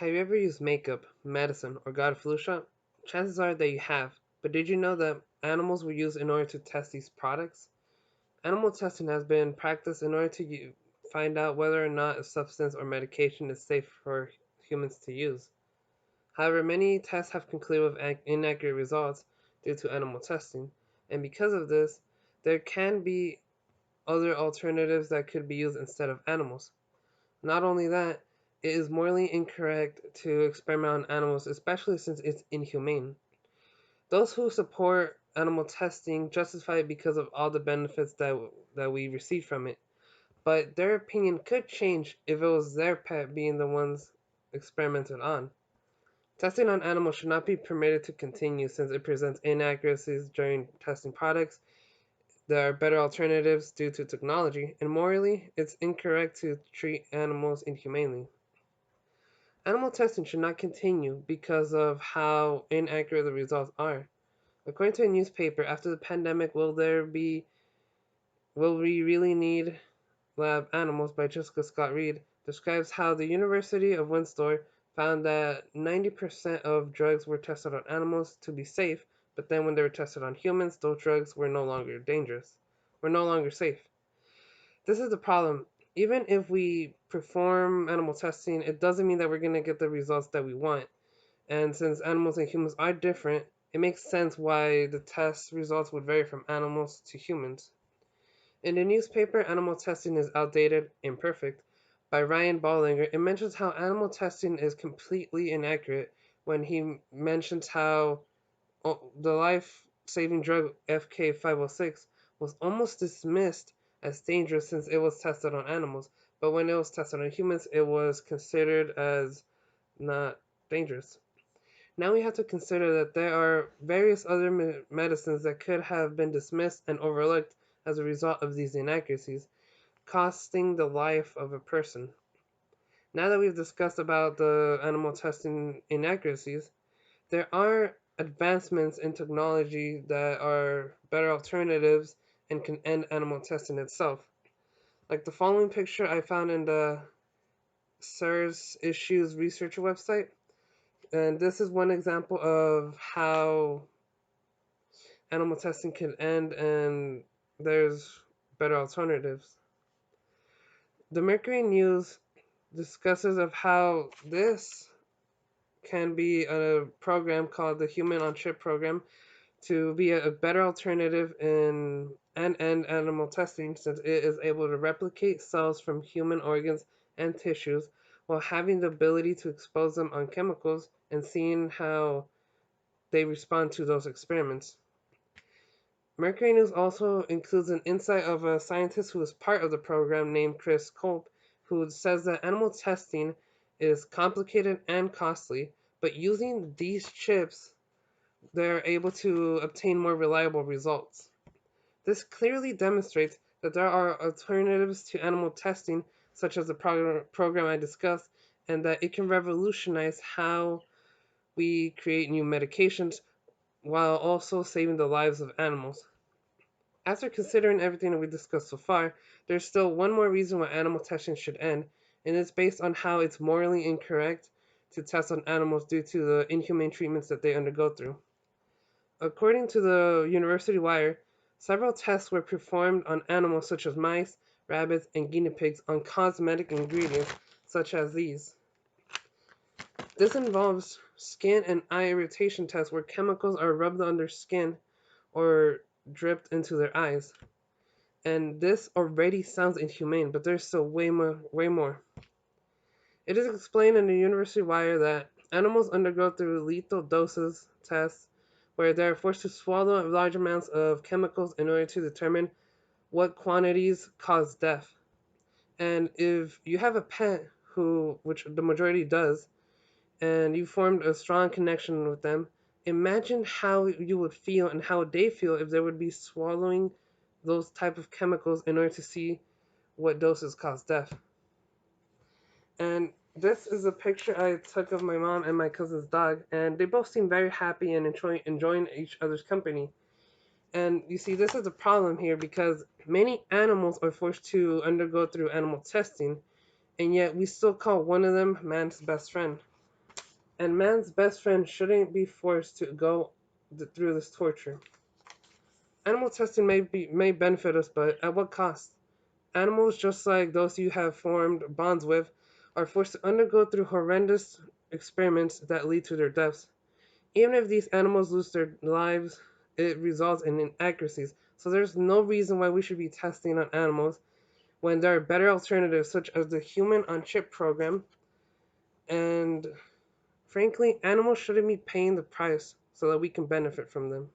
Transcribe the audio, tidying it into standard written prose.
Have you ever used makeup, medicine, or got a flu shot? Chances are that you have, but did you know that animals were used in order to test these products? Animal testing has been practiced in order to find out whether or not a substance or medication is safe for humans to use. However, many tests have concluded with inaccurate results due to animal testing, and because of this, there can be other alternatives that could be used instead of animals. Not only that, it is morally incorrect to experiment on animals, especially since it's inhumane. Those who support animal testing justify it because of all the benefits that we receive from it. But their opinion could change if it was their pet being the ones experimented on. Testing on animals should not be permitted to continue since it presents inaccuracies during testing products. There are better alternatives due to technology, and morally, it's incorrect to treat animals inhumanely. Animal testing should not continue because of how inaccurate the results are. According to a newspaper, after the pandemic, will we really need lab animals by Jessica Scott Reed describes how the University of Windsor found that 90% of drugs were tested on animals to be safe, but then when they were tested on humans, those drugs were no longer dangerous, were no longer safe. This is the problem. Even if we perform animal testing, it doesn't mean that we're going to get the results that we want. And since animals and humans are different, it makes sense why the test results would vary from animals to humans. In the newspaper Animal Testing is Outdated, Imperfect by Ryan Ballinger, it mentions how animal testing is completely inaccurate when he mentions how the life saving drug FK506 was almost dismissed as dangerous since it was tested on animals, but when it was tested on humans, it was considered as not dangerous. Now we have to consider that there are various other medicines that could have been dismissed and overlooked as a result of these inaccuracies, costing the life of a person. Now that we've discussed about the animal testing inaccuracies, there are advancements in technology that are better alternatives and can end animal testing itself. Like the following picture I found in the SIRS Issues research website. And this is one example of how animal testing can end and there's better alternatives. The Mercury News discusses of how this can be a program called the Human on Chip program to be a better alternative in and end animal testing since it is able to replicate cells from human organs and tissues while having the ability to expose them on chemicals and seeing how they respond to those experiments. Mercury News also includes an insight of a scientist who is part of the program named Chris Kolb, who says that animal testing is complicated and costly, but using these chips, they're able to obtain more reliable results. This clearly demonstrates that there are alternatives to animal testing, such as the program I discussed, and that it can revolutionize how we create new medications while also saving the lives of animals. After considering everything that we discussed so far, there's still one more reason why animal testing should end, and it's based on how it's morally incorrect to test on animals due to the inhumane treatments that they undergo through. According to the University Wire, several tests were performed on animals such as mice, rabbits, and guinea pigs on cosmetic ingredients such as these. This involves skin and eye irritation tests where chemicals are rubbed on their skin or dripped into their eyes. And this already sounds inhumane, but there's still way more, way more. It is explained in the University Wire that animals undergo through lethal doses tests where they are forced to swallow large amounts of chemicals in order to determine what quantities cause death. And if you have a pet which the majority does, and you formed a strong connection with them, imagine how you would feel and how they feel if they would be swallowing those type of chemicals in order to see what doses cause death. And this is a picture I took of my mom and my cousin's dog, and they both seem very happy and enjoying each other's company. And you see, this is a problem here because many animals are forced to undergo through animal testing, and yet we still call one of them man's best friend. And man's best friend shouldn't be forced to go through this torture. Animal testing may benefit us, but at what cost? Animals, just like those you have formed bonds with, are forced to undergo through horrendous experiments that lead to their deaths. Even if these animals lose their lives, it results in inaccuracies. So there's no reason why we should be testing on animals when there are better alternatives such as the human on chip program. And frankly, animals shouldn't be paying the price so that we can benefit from them.